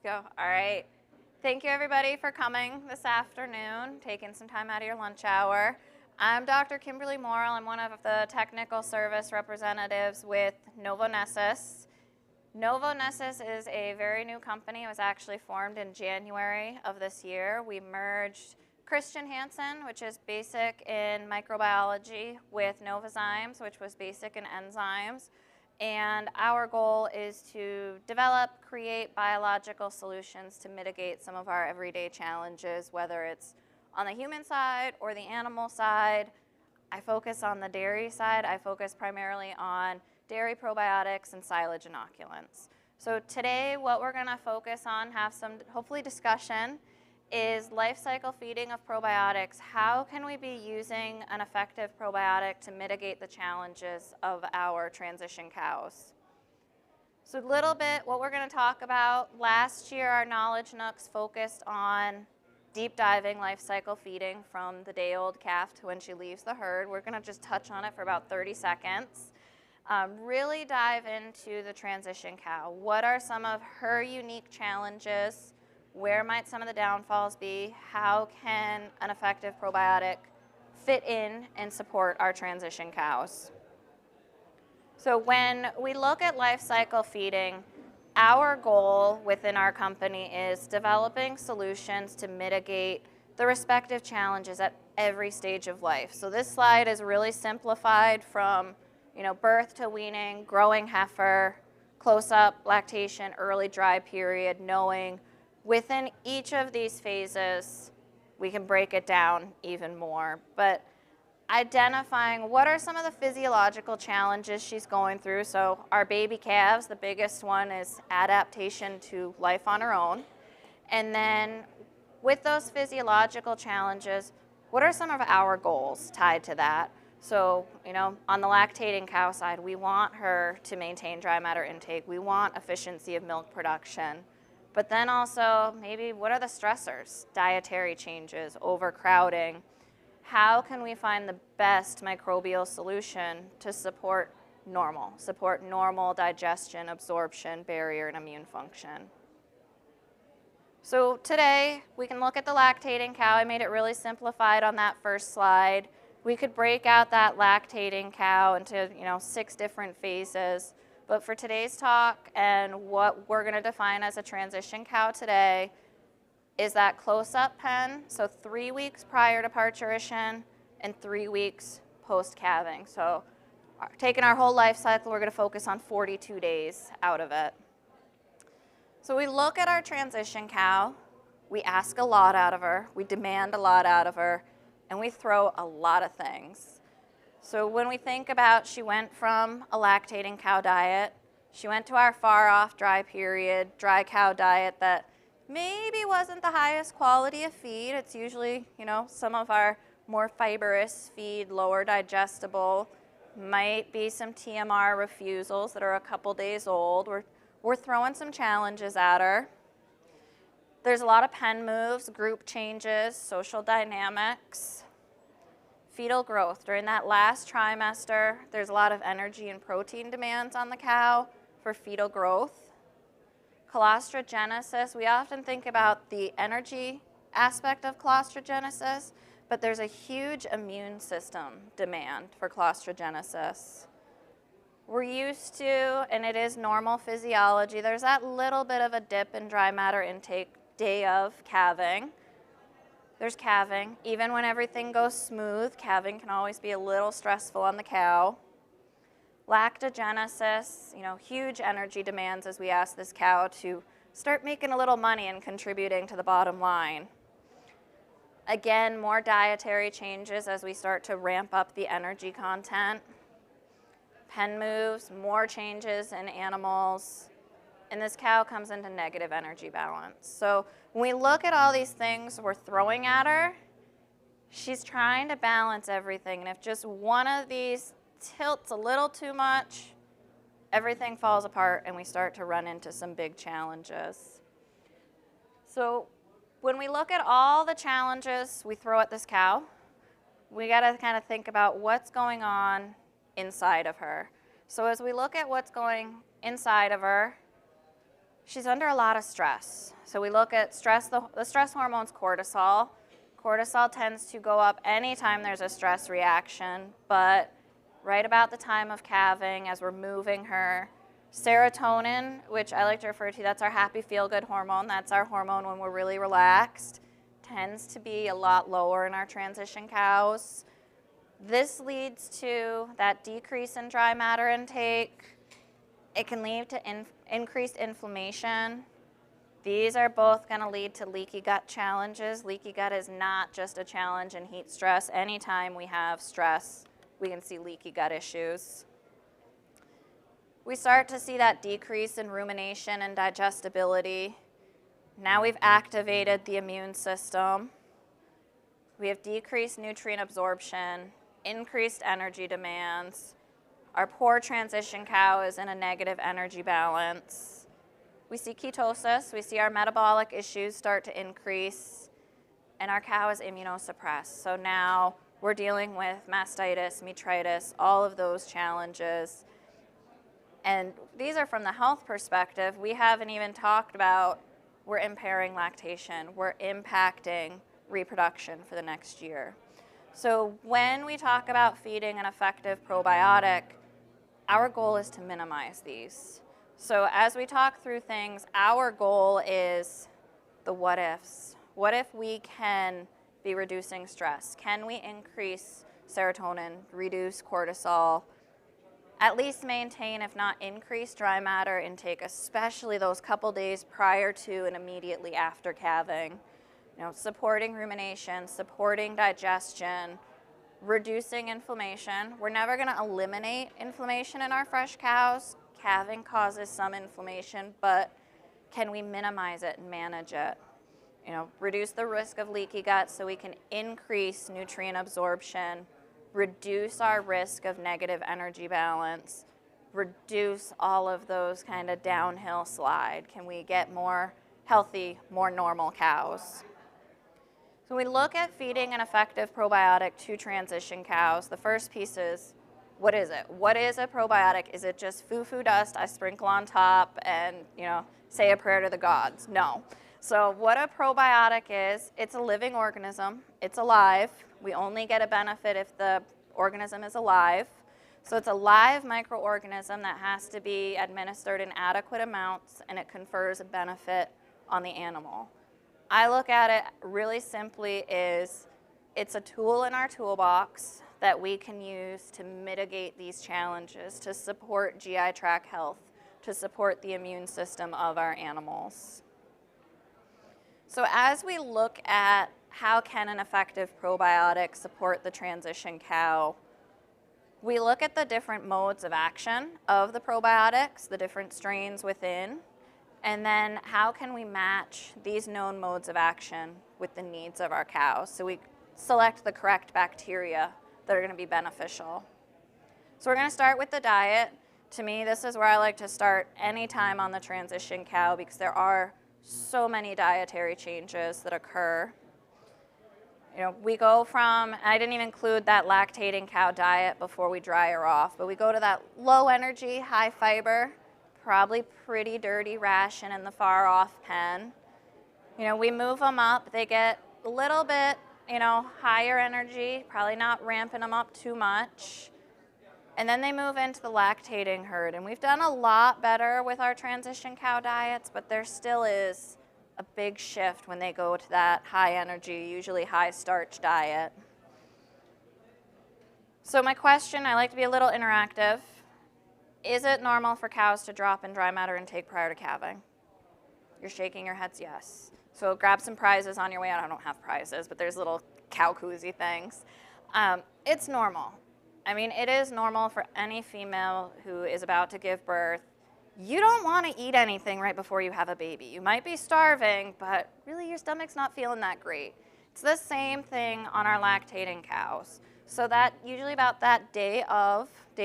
go. All right. Thank you, everybody, for coming this afternoon, taking some time out of your lunch hour. I'm Dr. Kimberly Morrill. I'm one of the technical service representatives with Novonesis. Novonesis is a very new company. It was actually formed in January of this year. We merged Christian Hansen, which is basic in microbiology, with Novozymes, which was basic in enzymes. And our goal is to develop, create biological solutions to mitigate some of our everyday challenges, whether it's on the human side or the animal side. I focus on the dairy side. I focus primarily on dairy probiotics and silage inoculants. So today what we're going to focus on, have some hopefully discussion, is life cycle feeding of probiotics. How can we be using an effective probiotic to mitigate the challenges of our transition cows? So a little bit what we're going to talk about. Last year our Knowledge Nooks focused on deep diving life cycle feeding from the day-old calf to when she leaves the herd. We're going to just touch on it for about 30 seconds. Really dive into the transition cow. What are some of her unique challenges? Where might some of the downfalls be? How can an effective probiotic fit in and support our transition cows? So when we look at life cycle feeding, our goal within our company is developing solutions to mitigate the respective challenges at every stage of life. So this slide is really simplified from birth to weaning, growing heifer, close-up, lactation, early dry period, knowing within each of these phases, we can break it down even more. But identifying what are some of the physiological challenges she's going through. So our baby calves, the biggest one is adaptation to life on her own. And then with those physiological challenges, what are some of our goals tied to that? So, on the lactating cow side, we want her to maintain dry matter intake. We want efficiency of milk production. But then also, maybe what are the stressors? Dietary changes, overcrowding. How can we find the best microbial solution to support normal digestion, absorption, barrier, and immune function? So today, we can look at the lactating cow. I made it really simplified on that first slide. We could break out that lactating cow into 6 different phases. But for today's talk and what we're going to define as a transition cow today is that close-up pen, so 3 weeks prior to parturition and 3 weeks post-calving. So taking our whole life cycle, we're going to focus on 42 days out of it. So we look at our transition cow, we ask a lot out of her, we demand a lot out of her, and we throw a lot of things. So when we think about she went from a lactating cow diet, she went to our far off dry period, dry cow diet that maybe wasn't the highest quality of feed. It's usually, some of our more fibrous feed, lower digestible, might be some TMR refusals that are a couple days old. We're throwing some challenges at her. There's a lot of pen moves, group changes, social dynamics. Fetal growth. During that last trimester, there's a lot of energy and protein demands on the cow for fetal growth. Colostrogenesis, we often think about the energy aspect of colostrogenesis, but there's a huge immune system demand for colostrogenesis. We're used to, and it is normal physiology, there's that little bit of a dip in dry matter intake day of calving. There's calving. Even when everything goes smooth, calving can always be a little stressful on the cow. Lactogenesis, huge energy demands as we ask this cow to start making a little money and contributing to the bottom line. Again, more dietary changes as we start to ramp up the energy content. Pen moves, more changes in animals. And this cow comes into negative energy balance. So when we look at all these things we're throwing at her, she's trying to balance everything. And if just one of these tilts a little too much, everything falls apart and we start to run into some big challenges. So when we look at all the challenges we throw at this cow, we got to kind of think about what's going on inside of her. So as we look at what's going inside of her, She's under a lot of stress. So we look at stress, the stress hormone's cortisol. Cortisol tends to go up anytime there's a stress reaction, but right about the time of calving, as we're moving her, serotonin, which I like to refer to, that's our happy feel-good hormone, that's our hormone when we're really relaxed, tends to be a lot lower in our transition cows. This leads to that decrease in dry matter intake. It can lead to increased inflammation. These are both going to lead to leaky gut challenges. Leaky gut is not just a challenge in heat stress. Anytime we have stress, we can see leaky gut issues. We start to see that decrease in rumination and digestibility. Now we've activated the immune system. We have decreased nutrient absorption, increased energy demands. Our poor transition cow is in a negative energy balance. We see ketosis, we see our metabolic issues start to increase, and our cow is immunosuppressed. So now we're dealing with mastitis, metritis, all of those challenges. And these are from the health perspective. We haven't even talked about we're impairing lactation, we're impacting reproduction for the next year. So when we talk about feeding an effective probiotic, our goal is to minimize these. So as we talk through things, our goal is the what ifs. What if we can be reducing stress? Can we increase serotonin, reduce cortisol, at least maintain, if not increase, dry matter intake, especially those couple days prior to and immediately after calving? Supporting rumination, supporting digestion, reducing inflammation. We're never going to eliminate inflammation in our fresh cows. Calving causes some inflammation, but can we minimize it and manage it? Reduce the risk of leaky gut so we can increase nutrient absorption, reduce our risk of negative energy balance, reduce all of those kind of downhill slide. Can we get more healthy, more normal cows? So we look at feeding an effective probiotic to transition cows. The first piece is, what is it? What is a probiotic? Is it just foo-foo dust I sprinkle on top and, say a prayer to the gods? No. So what a probiotic is, it's a living organism. It's alive. We only get a benefit if the organism is alive. So it's a live microorganism that has to be administered in adequate amounts, and it confers a benefit on the animal. I look at it really simply is it's a tool in our toolbox that we can use to mitigate these challenges, to support GI tract health, to support the immune system of our animals. So as we look at how can an effective probiotic support the transition cow, we look at the different modes of action of the probiotics, the different strains within, and then how can we match these known modes of action with the needs of our cows so we select the correct bacteria that are going to be beneficial. So we're going to start with the diet. To me, this is where I like to start any time on the transition cow because there are so many dietary changes that occur. We go from, I didn't even include that lactating cow diet before we dry her off, but we go to that low energy, high fiber, probably pretty dirty ration in the far off pen. We move them up, they get a little bit higher energy, probably not ramping them up too much. And then they move into the lactating herd. And we've done a lot better with our transition cow diets, but there still is a big shift when they go to that high energy, usually high starch diet. So my question, I like to be a little interactive. Is it normal for cows to drop in dry matter intake prior to calving? You're shaking your heads yes. So grab some prizes on your way out. I don't have prizes, but there's little cow koozie things. It's normal. It is normal for any female who is about to give birth. You don't want to eat anything right before you have a baby. You might be starving, but really your stomach's not feeling that great. It's the same thing on our lactating cows. So that usually about that day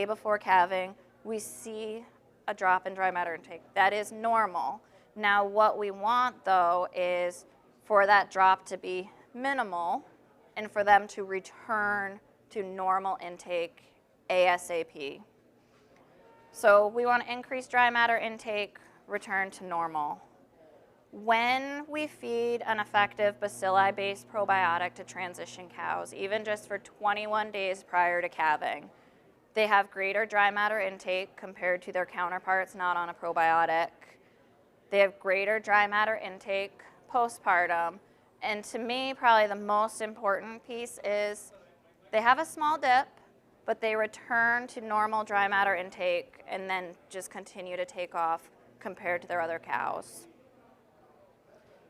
before calving, we see a drop in dry matter intake. That is normal. Now what we want though is for that drop to be minimal and for them to return to normal intake ASAP. So we want to increase dry matter intake, return to normal. When we feed an effective bacilli-based probiotic to transition cows, even just for 21 days prior to calving, they have greater dry matter intake compared to their counterparts not on a probiotic. They have greater dry matter intake postpartum. And to me, probably the most important piece is they have a small dip, but they return to normal dry matter intake and then just continue to take off compared to their other cows.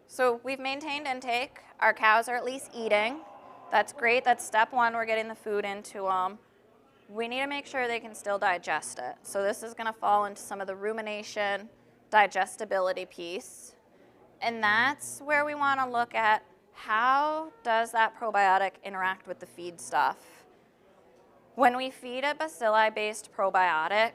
So we've maintained intake. Our cows are at least eating. That's great. That's step one. We're getting the food into them. We need to make sure they can still digest it. So this is going to fall into some of the rumination, digestibility piece. And that's where we want to look at how does that probiotic interact with the feed stuff. When we feed a bacilli-based probiotic,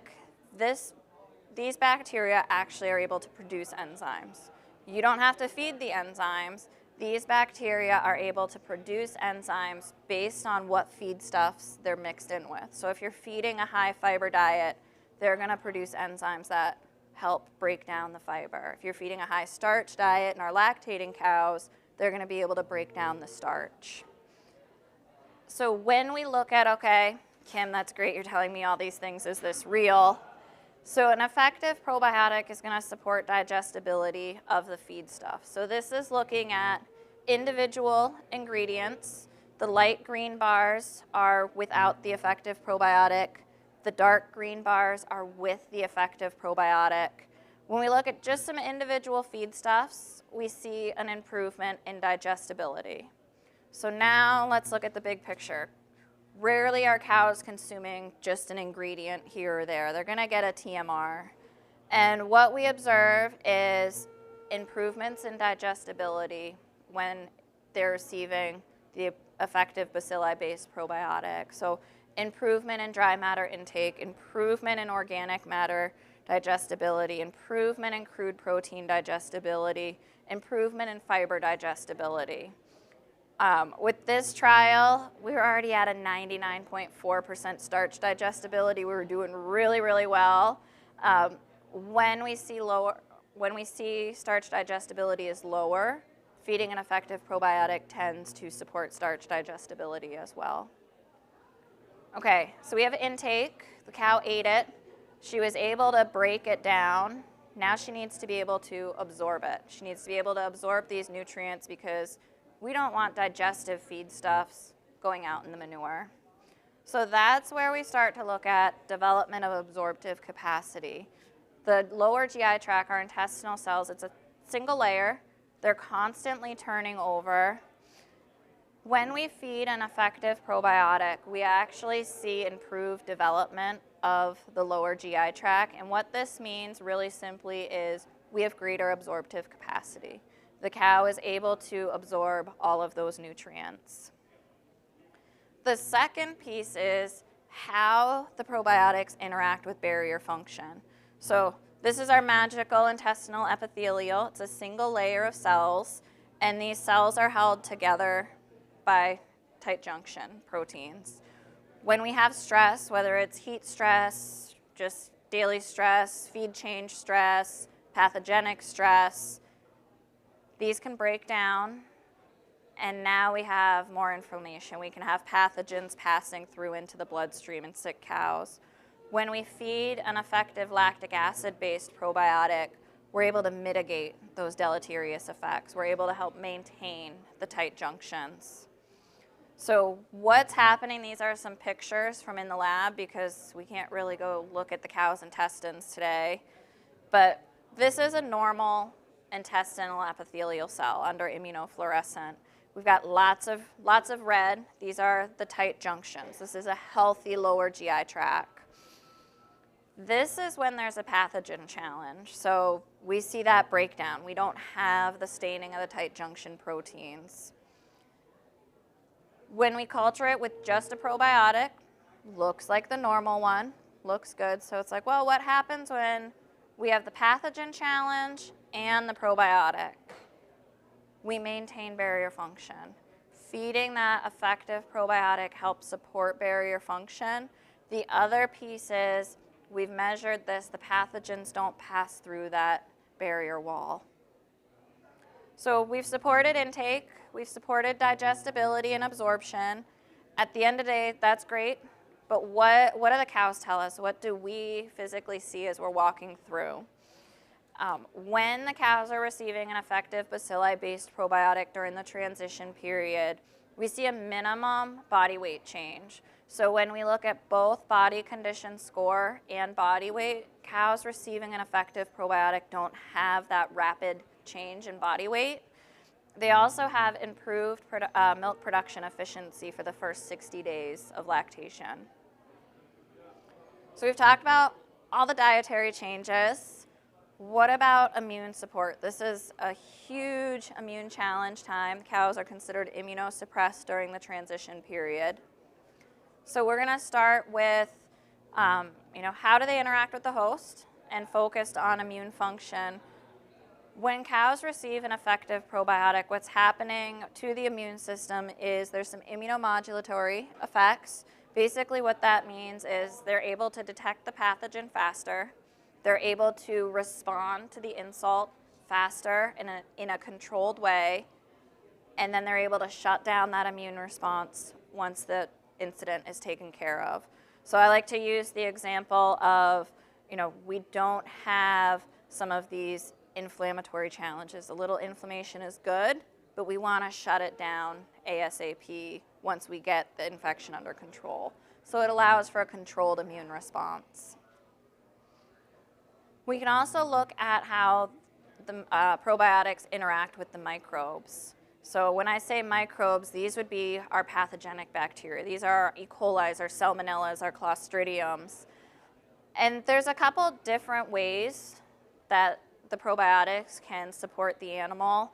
these bacteria actually are able to produce enzymes. You don't have to feed the enzymes. These bacteria are able to produce enzymes based on what feedstuffs they're mixed in with. So if you're feeding a high fiber diet, they're going to produce enzymes that help break down the fiber. If you're feeding a high starch diet in our lactating cows, they're going to be able to break down the starch. So when we look at, okay, Kim, that's great, you're telling me all these things, is this real? So an effective probiotic is going to support digestibility of the feed stuff. So this is looking at individual ingredients. The light green bars are without the effective probiotic. The dark green bars are with the effective probiotic. When we look at just some individual feedstuffs, we see an improvement in digestibility. So now let's look at the big picture. Rarely are cows consuming just an ingredient here or there. They're going to get a TMR. And what we observe is improvements in digestibility when they're receiving the effective bacilli-based probiotic. So improvement in dry matter intake, improvement in organic matter digestibility, improvement in crude protein digestibility, improvement in fiber digestibility. With this trial, we were already at a 99.4% starch digestibility. We were doing really, really well. When we see starch digestibility is lower, feeding an effective probiotic tends to support starch digestibility as well. Okay, so we have intake. The cow ate it. She was able to break it down. Now she needs to be able to absorb it. She needs to be able to absorb these nutrients because we don't want digestive feedstuffs going out in the manure. So that's where we start to look at development of absorptive capacity. The lower GI tract, our intestinal cells, it's a single layer. They're constantly turning over. When we feed an effective probiotic, we actually see improved development of the lower GI tract. And what this means really simply is we have greater absorptive capacity. The cow is able to absorb all of those nutrients. The second piece is how the probiotics interact with barrier function. So this is our magical intestinal epithelial. It's a single layer of cells, and these cells are held together by tight junction proteins. When we have stress, whether it's heat stress, just daily stress, feed change stress, pathogenic stress, these can break down, and now we have more inflammation. We can have pathogens passing through into the bloodstream in sick cows. When we feed an effective lactic acid-based probiotic, we're able to mitigate those deleterious effects. We're able to help maintain the tight junctions. So what's happening, these are some pictures from in the lab because we can't really go look at the cow's intestines today, but this is a normal intestinal epithelial cell under immunofluorescent. We've got lots of red. These are the tight junctions. This is a healthy lower GI tract. This is when there's a pathogen challenge. So we see that breakdown. We don't have the staining of the tight junction proteins. When we culture it with just a probiotic, looks like the normal one, looks good. So it's like, well, what happens when we have the pathogen challenge and the probiotic? We maintain barrier function. Feeding that effective probiotic helps support barrier function. The other piece is we've measured this. The pathogens don't pass through that barrier wall. So we've supported intake, we've supported digestibility and absorption. At the end of the day, that's great, but what do the cows tell us? What do we physically see as we're walking through? When the cows are receiving an effective bacilli-based probiotic during the transition period, we see a minimum body weight change. So when we look at both body condition score and body weight, cows receiving an effective probiotic don't have that rapid change in body weight. They also have improved milk production efficiency for the first 60 days of lactation. So we've talked about all the dietary changes. What about immune support? This is a huge immune challenge time. Cows are considered immunosuppressed during the transition period. So we're going to start with, how do they interact with the host, and focused on immune function. When cows receive an effective probiotic, what's happening to the immune system is there's some immunomodulatory effects. Basically what that means is they're able to detect the pathogen faster. They're able to respond to the insult faster in a controlled way, and then they're able to shut down that immune response once the incident is taken care of. So I like to use the example of, we don't have some of these inflammatory challenges. A little inflammation is good, but we want to shut it down ASAP once we get the infection under control. So it allows for a controlled immune response. We can also look at how the probiotics interact with the microbes. So when I say microbes, these would be our pathogenic bacteria. These are our E. coli, our salmonellas, our clostridiums. And there's a couple different ways that the probiotics can support the animal.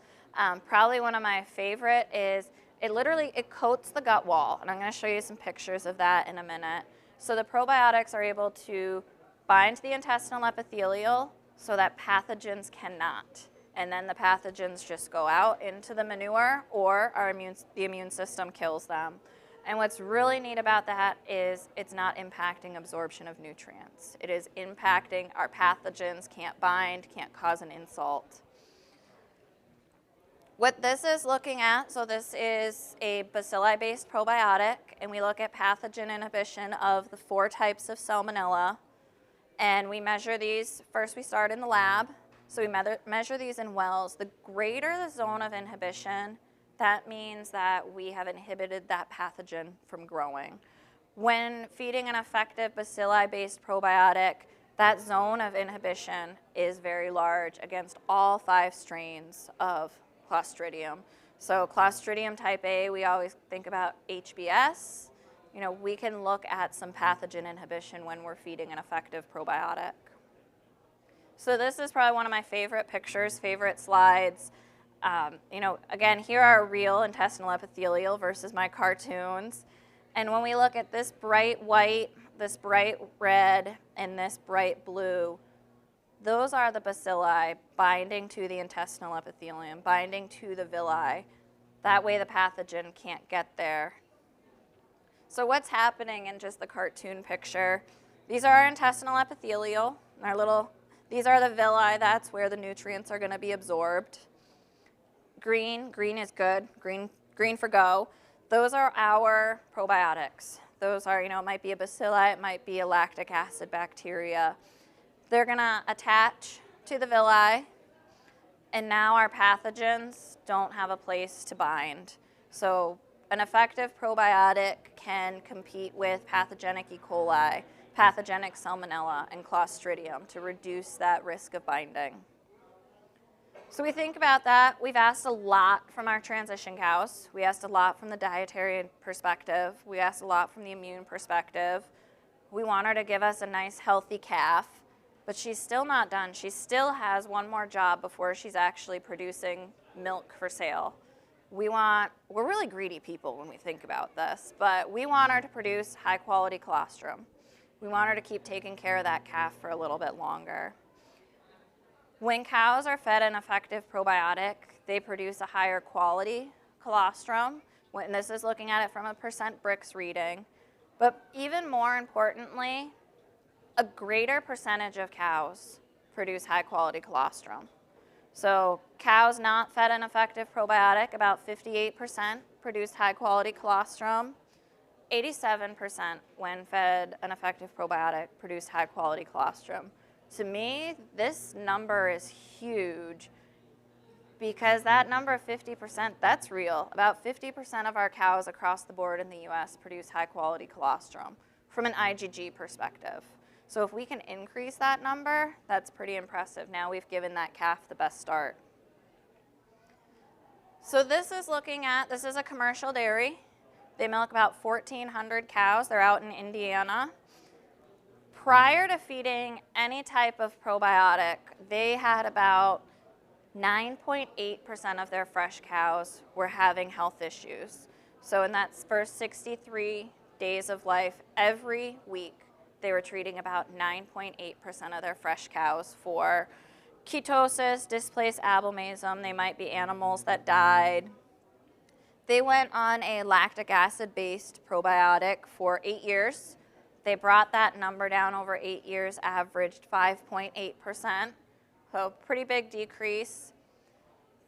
Probably one of my favorite is it coats the gut wall. And I'm going to show you some pictures of that in a minute. So the probiotics are able to bind to the intestinal epithelial so that pathogens cannot. And then the pathogens just go out into the manure, or the immune system kills them. And what's really neat about that is it's not impacting absorption of nutrients. It is impacting our pathogens, can't bind, can't cause an insult. What this is looking at, so this is a bacilli-based probiotic, and we look at pathogen inhibition of the 4 types of salmonella. And we measure these, first we start in the lab. So we measure these in wells. The greater the zone of inhibition, that means that we have inhibited that pathogen from growing. When feeding an effective bacilli-based probiotic, that zone of inhibition is very large against all 5 strains of Clostridium. So Clostridium type A, we always think about HBS. We can look at some pathogen inhibition when we're feeding an effective probiotic. So this is probably one of my favorite pictures, favorite slides. Again, here are real intestinal epithelial versus my cartoons. And when we look at this bright white, this bright red, and this bright blue, those are the bacilli binding to the intestinal epithelium, binding to the villi. That way the pathogen can't get there. So what's happening in just the cartoon picture? These are our intestinal epithelial, these are the villi, that's where the nutrients are going to be absorbed. Green is good, green for go. Those are our probiotics. Those are, it might be a bacilli, it might be a lactic acid bacteria. They're going to attach to the villi, and now our pathogens don't have a place to bind. So an effective probiotic can compete with pathogenic E. coli, pathogenic salmonella, and clostridium to reduce that risk of binding. So we think about that. We've asked a lot from our transition cows. We asked a lot from the dietary perspective. We asked a lot from the immune perspective. We want her to give us a nice healthy calf, but she's still not done. She still has one more job before she's actually producing milk for sale. We're really greedy people when we think about this, but we want her to produce high quality colostrum. We want her to keep taking care of that calf for a little bit longer. When cows are fed an effective probiotic, they produce a higher quality colostrum. And this is looking at it from a percent Brix reading. But even more importantly, a greater percentage of cows produce high-quality colostrum. So cows not fed an effective probiotic, about 58% produced high-quality colostrum. 87% when fed an effective probiotic produced high-quality colostrum. To me, this number is huge because that number of 50%, that's real. About 50% of our cows across the board in the US produce high-quality colostrum from an IgG perspective. So if we can increase that number, that's pretty impressive. Now we've given that calf the best start. So this is a commercial dairy. They milk about 1,400 cows. They're out in Indiana. Prior to feeding any type of probiotic, they had about 9.8% of their fresh cows were having health issues. So in that first 63 days of life, every week, they were treating about 9.8% of their fresh cows for ketosis, displaced abomasum. They might be animals that died. They went on a lactic acid-based probiotic for 8 years. They brought that number down over 8 years, averaged 5.8%, so pretty big decrease.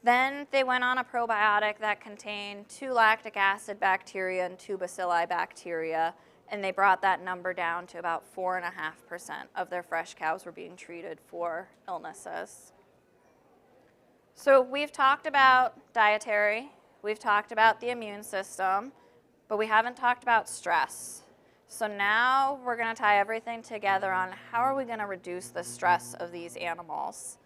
Then they went on a probiotic that contained 2 lactic acid bacteria and 2 bacilli bacteria, and they brought that number down to about 4.5% of their fresh cows were being treated for illnesses. So we've talked about dietary, we've talked about the immune system, but we haven't talked about stress. So now we're going to tie everything together on how are we going to reduce the stress of these animals.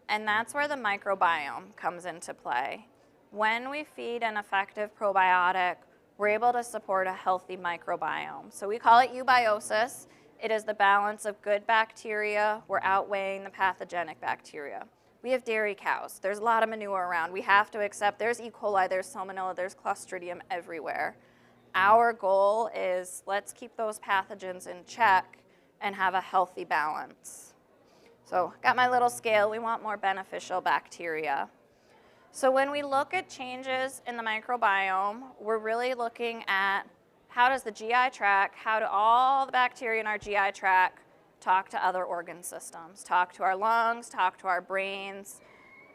And that's where the microbiome comes into play. When we feed an effective probiotic, we're able to support a healthy microbiome. So we call it eubiosis. It is the balance of good bacteria. We're outweighing the pathogenic bacteria. We have dairy cows. There's a lot of manure around. We have to accept there's E. coli, there's salmonella, there's clostridium everywhere. Our goal is let's keep those pathogens in check and have a healthy balance. So got my little scale. We want more beneficial bacteria. So when we look at changes in the microbiome, we're really looking at how does the GI tract, how do all the bacteria in our GI tract talk to other organ systems, talk to our lungs, talk to our brains.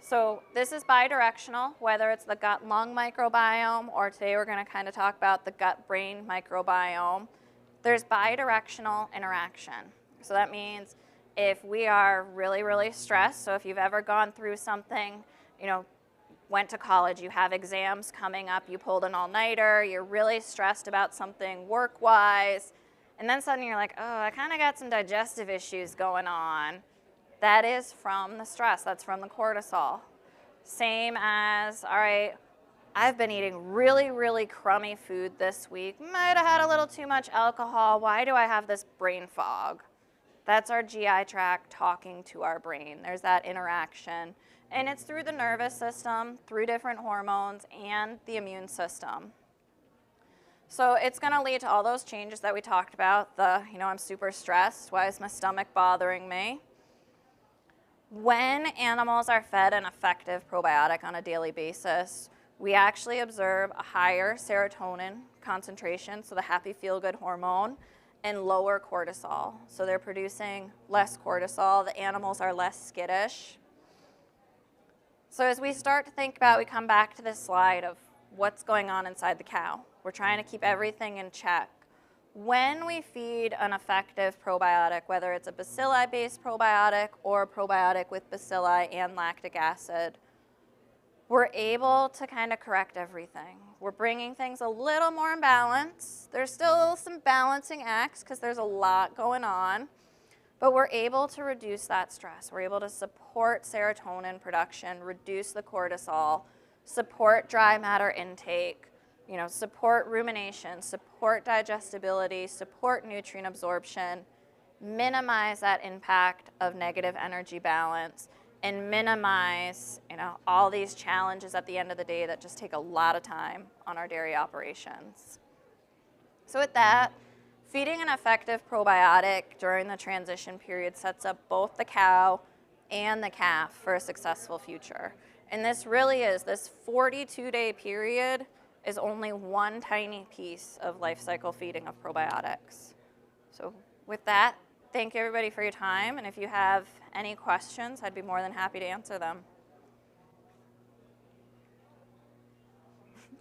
So this is bidirectional, whether it's the gut-lung microbiome, or today we're going to kind of talk about the gut-brain microbiome. There's bidirectional interaction. So that means if we are really, really stressed, so if you've ever gone through something, went to college, you have exams coming up, you pulled an all-nighter, you're really stressed about something work-wise, and then suddenly you're like, oh, I kind of got some digestive issues going on. That is from the stress. That's from the cortisol. Same as, all right, I've been eating really, really crummy food this week. Might have had a little too much alcohol. Why do I have this brain fog? That's our GI tract talking to our brain. There's that interaction. And it's through the nervous system, through different hormones, and the immune system. So it's going to lead to all those changes that we talked about. I'm super stressed. Why is my stomach bothering me? When animals are fed an effective probiotic on a daily basis, we actually observe a higher serotonin concentration, so the happy feel-good hormone, and lower cortisol. So they're producing less cortisol. The animals are less skittish. So as we start to think about, we come back to this slide of what's going on inside the cow. We're trying to keep everything in check. When we feed an effective probiotic, whether it's a bacilli-based probiotic or a probiotic with bacilli and lactic acid, we're able to kind of correct everything. We're bringing things a little more in balance. There's still some balancing acts because there's a lot going on, but we're able to reduce that stress. We're able to support serotonin production, reduce the cortisol, support dry matter intake, support rumination, support digestibility, support nutrient absorption, minimize that impact of negative energy balance, and minimize all these challenges at the end of the day that just take a lot of time on our dairy operations. So with that, feeding an effective probiotic during the transition period sets up both the cow and the calf for a successful future. And this 42-day period is only one tiny piece of life cycle feeding of probiotics. So with that, Thank you, everybody, for your time. And if you have any questions, I'd be more than happy to answer them.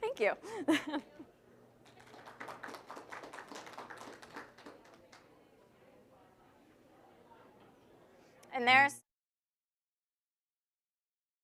Thank you. And there's